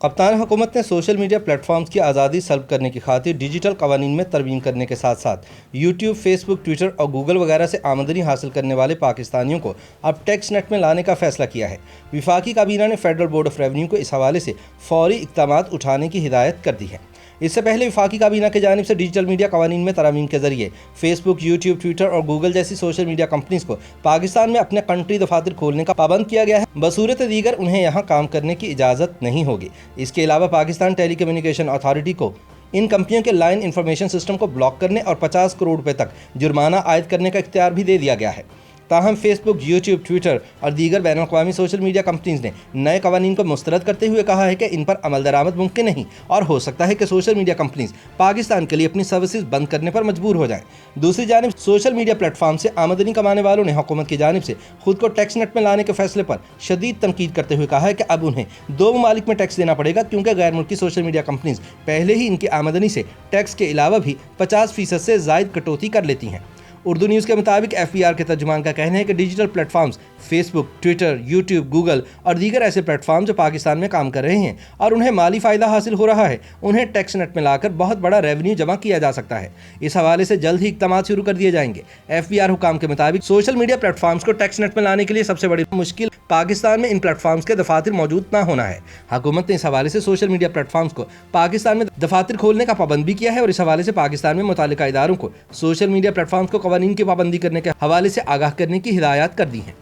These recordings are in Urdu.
کپتان حکومت نے سوشل میڈیا پلیٹ فارمز کی آزادی سلب کرنے کی خاطر ڈیجیٹل قوانین میں ترمیم کرنے کے ساتھ ساتھ یوٹیوب، فیس بک، ٹویٹر اور گوگل وغیرہ سے آمدنی حاصل کرنے والے پاکستانیوں کو اب ٹیکس نیٹ میں لانے کا فیصلہ کیا ہے۔ وفاقی کابینہ نے فیڈرل بورڈ آف ریونیو کو اس حوالے سے فوری اقدامات اٹھانے کی ہدایت کر دی ہے۔ اس سے پہلے وفاقی کابینہ کی جانب سے ڈیجیٹل میڈیا قوانین میں ترامیم کے ذریعے فیس بک، یوٹیوب، ٹویٹر اور گوگل جیسی سوشل میڈیا کمپنیز کو پاکستان میں اپنے کنٹری دفاتر کھولنے کا پابند کیا گیا ہے۔ بصورت دیگر انہیں یہاں کام کرنے کی اجازت نہیں ہوگی۔ اس کے علاوہ پاکستان ٹیلی کمیونیکیشن اتھارٹی کو ان کمپنیوں کے لائن انفارمیشن سسٹم کو بلاک کرنے اور 50 کروڑ روپے تک جرمانہ عائد کرنے کا اختیار بھی دے دیا گیا ہے۔ تاہم فیس بک، یوٹیوب، ٹویٹر اور دیگر بین الاقوامی سوشل میڈیا کمپنیز نے نئے قوانین کو مسترد کرتے ہوئے کہا ہے کہ ان پر عمل درآمد ممکن نہیں اور ہو سکتا ہے کہ سوشل میڈیا کمپنیز پاکستان کے لیے اپنی سروسز بند کرنے پر مجبور ہو جائیں۔ دوسری جانب سوشل میڈیا پلیٹ فارم سے آمدنی کمانے والوں نے حکومت کی جانب سے خود کو ٹیکس نیٹ میں لانے کے فیصلے پر شدید تنقید کرتے ہوئے کہا ہے کہ اب انہیں 2 ممالک میں ٹیکس دینا پڑے گا، کیونکہ غیر ملکی سوشل میڈیا کمپنیز پہلے ہی ان کی آمدنی سے ٹیکس کے علاوہ بھی 50% سے زائد کٹوتی کر لیتی ہیں۔ اردو نیوز کے مطابق FBR کے ترجمان کا کہنا ہے کہ ڈیجیٹل پلیٹ فارمز فیس بک، ٹویٹر، یوٹیوب، گوگل اور دیگر ایسے پلیٹ فارم جو پاکستان میں کام کر رہے ہیں اور انہیں مالی فائدہ حاصل ہو رہا ہے، انہیں ٹیکس نیٹ میں لا کر بہت بڑا ریونیو جمع کیا جا سکتا ہے۔ اس حوالے سے جلد ہی اقدامات شروع کر دیے جائیں گے۔ FBR حکام کے مطابق سوشل میڈیا پلیٹ فارمز کو ٹیکس نیٹ میں لانے کے لیے سب سے بڑی مشکل پاکستان میں ان پلیٹ فارمز کے دفاتر موجود نہ ہونا ہے۔ حکومت نے اس حوالے سے سوشل میڈیا پلیٹ فارمز کو پاکستان میں دفاتر کھولنے کا پابند بھی کیا ہے اور اس حوالے سے پاکستان میں متعلقہ اداروں کو سوشل میڈیا پلیٹ فارمز کو قوانین کی پابندی کرنے کے حوالے سے آگاہ کرنے کی ہدایات کر دی ہیں۔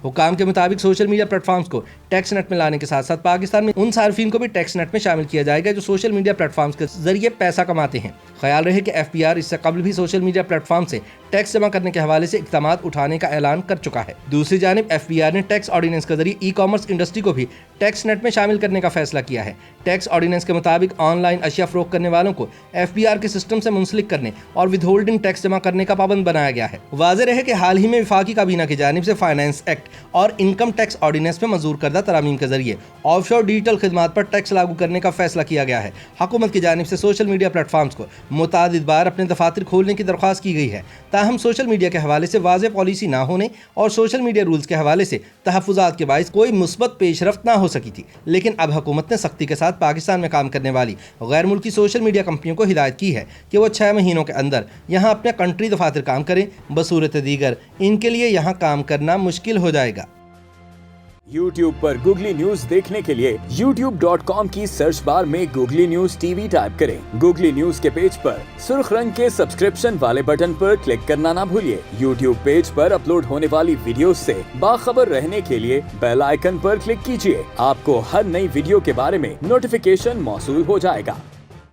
حکام کے مطابق سوشل میڈیا پلیٹ فارمز کو ٹیکس نیٹ میں لانے کے ساتھ ساتھ پاکستان میں ان صارفین کو بھی ٹیکس نیٹ میں شامل کیا جائے گا جو سوشل میڈیا پلیٹ فارمز کے ذریعے پیسہ کماتے ہیں۔ خیال رہے کہ FBR اس سے قبل بھی سوشل میڈیا پلیٹ فارم سے ٹیکس جمع کرنے کے حوالے سے اقدامات اٹھانے کا اعلان کر چکا ہے۔ دوسری جانب FBR نے ٹیکس آرڈیننس کے ذریعے ای کامرس انڈسٹری کو بھی ٹیکس نیٹ میں شامل کرنے کا فیصلہ کیا ہے۔ ٹیکس آرڈیننس کے مطابق آن لائن اشیاء فروخت کرنے والوں کو FBR کے سسٹم سے منسلک کرنے اور ود ہولڈنگ ٹیکس جمع کرنے کا پابند بنایا گیا ہے۔ واضح رہے کہ حال ہی میں وفاقی کابینہ کی جانب سے فائنانس ایکٹ اور انکم ٹیکس آرڈیننس میں منظور کردہ ترامیم کے ذریعے آف شور ڈیجیٹل خدمات پر ٹیکس لاگو کرنے کا فیصلہ کیا گیا ہے۔ حکومت کی جانب سے سوشل میڈیا پلیٹ فارمز کو متعدد بار اپنے دفاتر کھولنے کی درخواست کی گئی ہے، تاہم سوشل میڈیا کے حوالے سے واضح پالیسی نہ ہونے اور سوشل میڈیا رولز کے حوالے سے تحفظات کے باعث کوئی مثبت پیش رفت نہ ہو سکی تھی۔ لیکن اب حکومت نے سختی کے ساتھ پاکستان میں کام کرنے والی غیر ملکی سوشل میڈیا کمپنیوں کو ہدایت کی ہے کہ وہ 6 مہینوں کے اندر یہاں اپنے کنٹری دفاتر کام کریں، بصورت دیگر ان کے لیے یہاں کام کرنا مشکل ہو جائے گا۔ YouTube پر گوگلی نیوز دیکھنے کے لیے youtube.com کی سرچ بار میں گوگلی نیوز TV ٹائپ کریں۔ گوگلی نیوز کے پیج پر سرخ رنگ کے سبسکرپشن والے بٹن پر کلک کرنا نہ بھولیے۔ YouTube پیج پر اپلوڈ ہونے والی ویڈیوز سے باخبر رہنے کے لیے بیل آئیکن پر کلک کیجیے۔ آپ کو ہر نئی ویڈیو کے بارے میں نوٹیفیکیشن موصول ہو جائے گا۔